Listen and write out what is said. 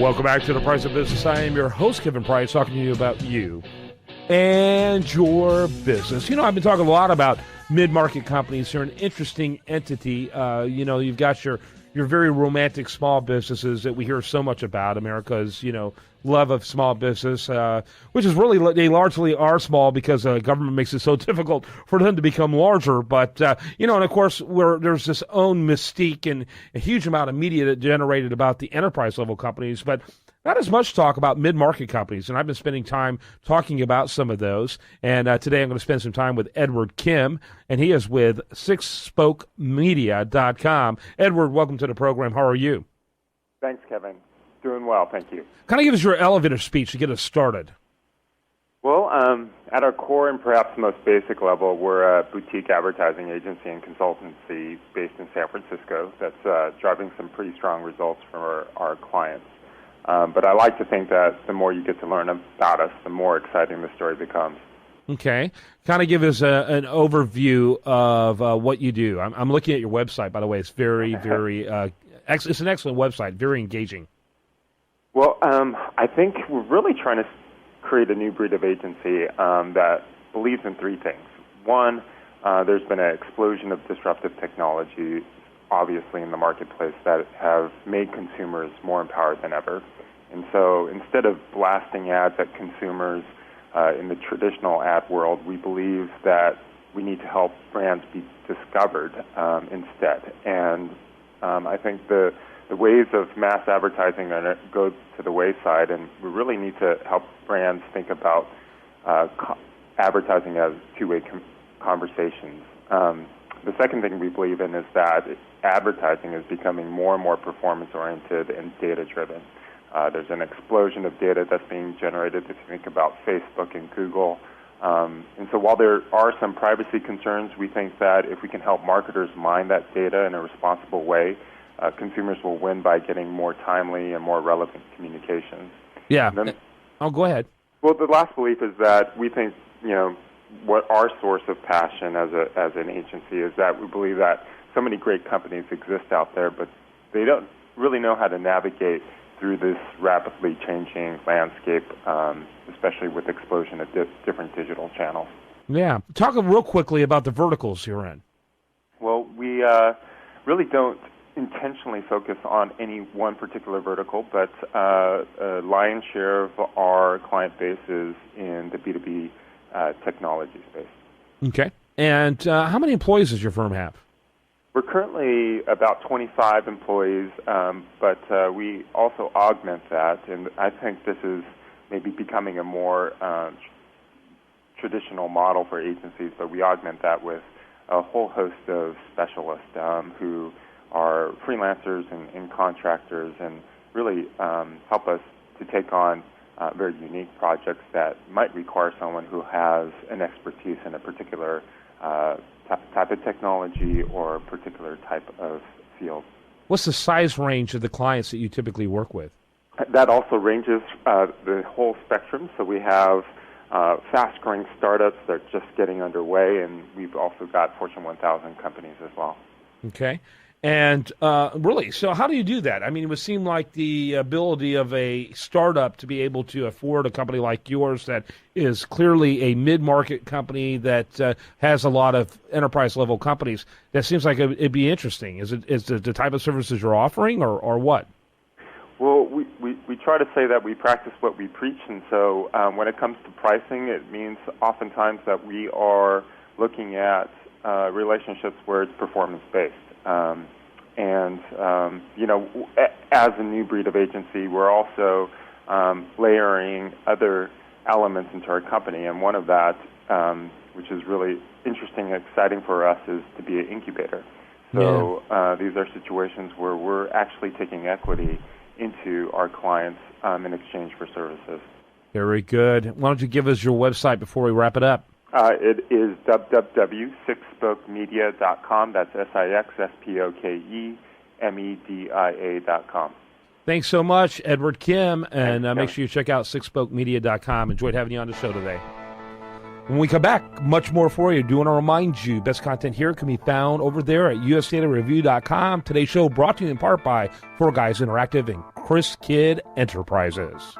Welcome back to The Price of Business. I am your host, Kevin Price, talking to you about you and your business. You know, I've been talking a lot about mid-market companies. They're an interesting entity. You've got your very romantic small businesses that we hear so much about. America's, love of small business, which is really, they largely are small because government makes it so difficult for them to become larger. But, and of course, there's this own mystique and a huge amount of media that generated about the enterprise level companies, but not as much talk about mid-market companies. And I've been spending time talking about some of those. And today I'm going to spend some time with Edward Kim, and he is with sixspokemedia.com. Edward, welcome to the program. How are you? Thanks, Kevin. Doing well, thank you. Kind of give us your elevator speech to get us started. Well, at our core and perhaps most basic level, we're a boutique advertising agency and consultancy based in San Francisco that's driving some pretty strong results for our clients. But I like to think that the more you get to learn about us, the more exciting the story becomes. Okay. Kind of give us an overview of what you do. I'm looking at your website, by the way. It's very, very, it's an excellent website, very engaging. Well, I think we're really trying to create a new breed of agency that believes in three things. One, there's been an explosion of disruptive technology, obviously, in the marketplace that have made consumers more empowered than ever. And so instead of blasting ads at consumers in the traditional ad world, we believe that we need to help brands be discovered instead. And I think the ways of mass advertising are going to go to the wayside, and we really need to help brands think about advertising as two-way conversations. The second thing we believe in is that advertising is becoming more and more performance-oriented and data-driven. There's an explosion of data that's being generated if you think about Facebook and Google. And so while there are some privacy concerns, we think that if we can help marketers mine that data in a responsible way, consumers will win by getting more timely and more relevant communications. Yeah. Go ahead. Well, the last belief is that we think, what our source of passion as an agency is that we believe that so many great companies exist out there, but they don't really know how to navigate through this rapidly changing landscape, especially with the explosion of different digital channels. Yeah. Talk real quickly about the verticals you're in. Well, we really don't intentionally focus on any one particular vertical, but a lion's share of our client base is in the B2B technology space. Okay. And how many employees does your firm have? We're currently about 25 employees, but we also augment that, and I think this is maybe becoming a more traditional model for agencies, but we augment that with a whole host of specialists who are freelancers and contractors and really help us to take on very unique projects that might require someone who has an expertise in a particular type of technology or a particular type of field. What's the size range of the clients that you typically work with? That also ranges the whole spectrum. So we have fast-growing startups that are just getting underway, and we've also got Fortune 1000 companies as well. Okay. And really, so how do you do that? I mean, it would seem like the ability of a startup to be able to afford a company like yours that is clearly a mid-market company that has a lot of enterprise-level companies, that seems like it'd be interesting. Is it the type of services you're offering or what? Well, we try to say that we practice what we preach, and so when it comes to pricing, it means oftentimes that we are looking at relationships where it's performance-based. As a new breed of agency, we're also layering other elements into our company, and one of that, which is really interesting and exciting for us, is to be an incubator. So these are situations where we're actually taking equity into our clients in exchange for services. Very good. Why don't you give us your website before we wrap it up? It is www.sixspokemedia.com. That's SIXSPOKEMEDIA.com. Thanks so much, Edward Kim, and make sure you check out sixspokemedia.com. Enjoyed having you on the show today. When we come back, much more for you. Do want to remind you, best content here can be found over there at usdatareview.com. Today's show brought to you in part by Four Guys Interactive and Chris Kidd Enterprises.